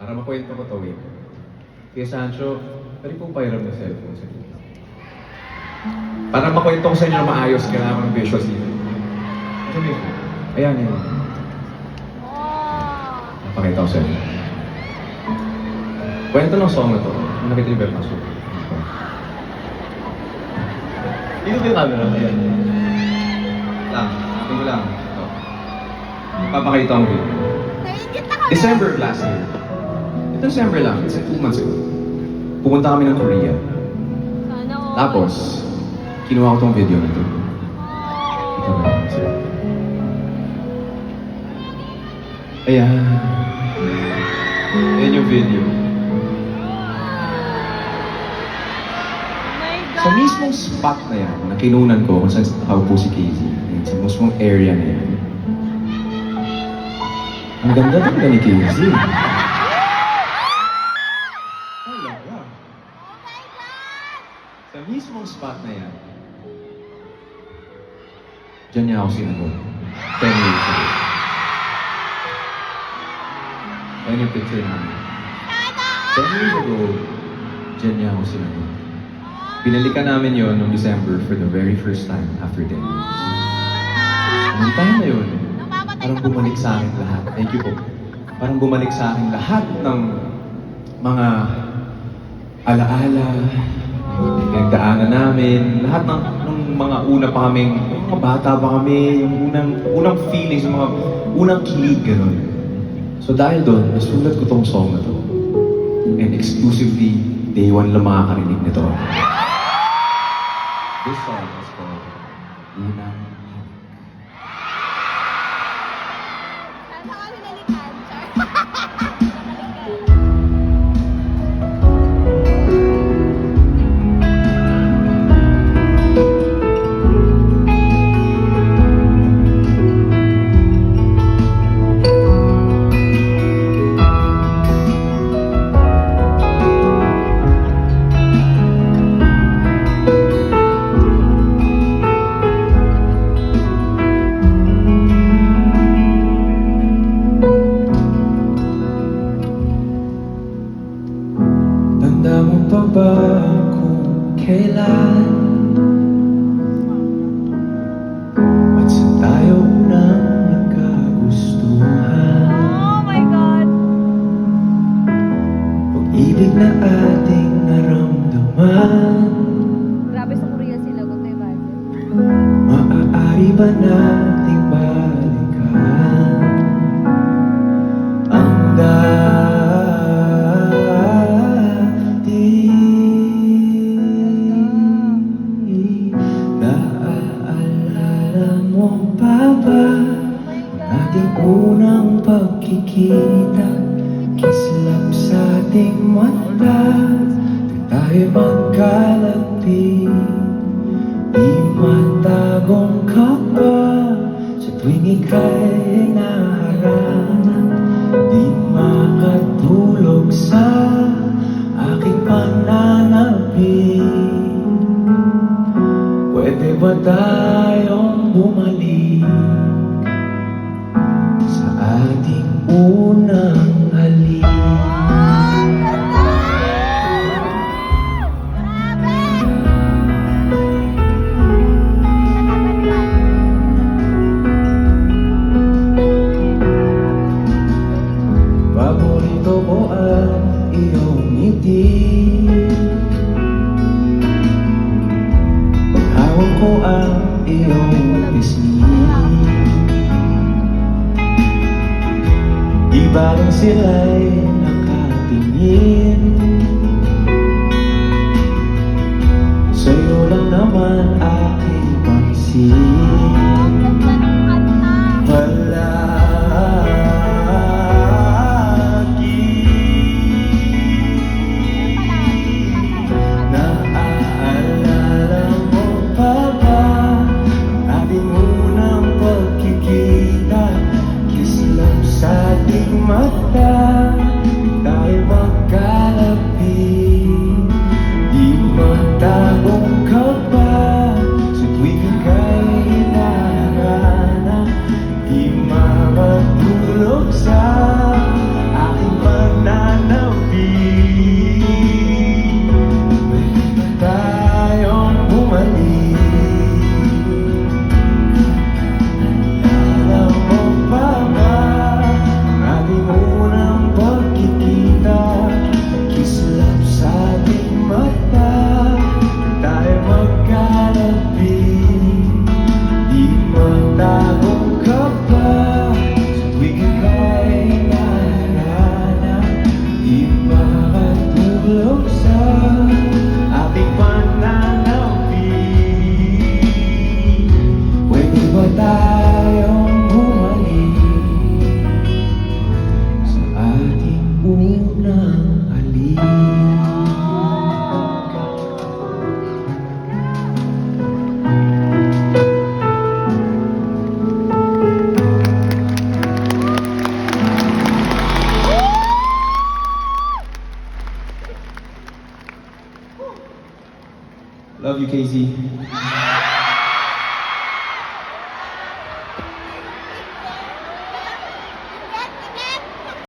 Para makwento ko to, wait. Kaya Sancho, pwede pong pairam ng cellphone sa inyo. Para makwento ko sa inyo na maayos, kailangan ng visuals dito. Ito yun. Ayan yun. Napakita ko sa inyo. Kwento ng song na to. Nakita yung Berta Soup. Dito yung camera. Ayan. Lang. Tingko lang. Ito. Papakita ang video. December of last year. December lang. It's like 2 months ago. Pumunta kami ng Korea. Tapos, kinuha ko tong video na ito. Ito na, sir. Ayan. Ayan yung video. Sa mismong spot na yan, na kinunan ko kung saan nakaupo si Casey, sa mismong area na yan. Ang ganda talaga ni Casey. Talaga. Sa mismong spot na yan, dyan niya ako sinagot. 10 years ago. Ayan yung picture namin. 10 years ago, dyan niya ako sinagot. Binalikan namin yon noong December for the very first time after 10 years. Ang time na yun, parang bumalik sa akin lahat. Thank you po. Parang bumalik sa akin lahat ng mga alaala, pinagdaanan namin, lahat ng mga una pa kaming, yung mga bata pa kami, yung unang feelings, yung mga unang kilig, gano'n. So dahil doon, nasulat ko tong song na to. And exclusively, day 1 lang makakarinig nito. This song is called Unang Halik. Saan ka pinalitan, sir? Tanda mo pa ba kung kailan at saan tayo unang nagkagustuhan? Oh my God! Pag-ibig na ating naramdaman, Grabe sa Korea sila, kung tayo ba? maaari ba nating balikan ang Naaalala mo pa ba ating unang pagkikita? Kislap sa ating mata, tayo magkalapit. Di matagong kaba sa tuwing ika'y naharap. Di makatulog sa aking pananapin. Pwede ba tayong bumalik sa ating unang halik? Paborito ko ang iyong ngiti, paghawak ko ang iyong pisngi. Di ba rin sila'y nakatingin? Sa'yo lang naman aking pansin. Naaalala mo pa ba ating unang pagkikita? Kislap sa ating mata, tayo magkalapit. Di matagong kaba sa tuwing ika'y hinaharana. Di makatulog sa aking pananapin. Love you, Casey.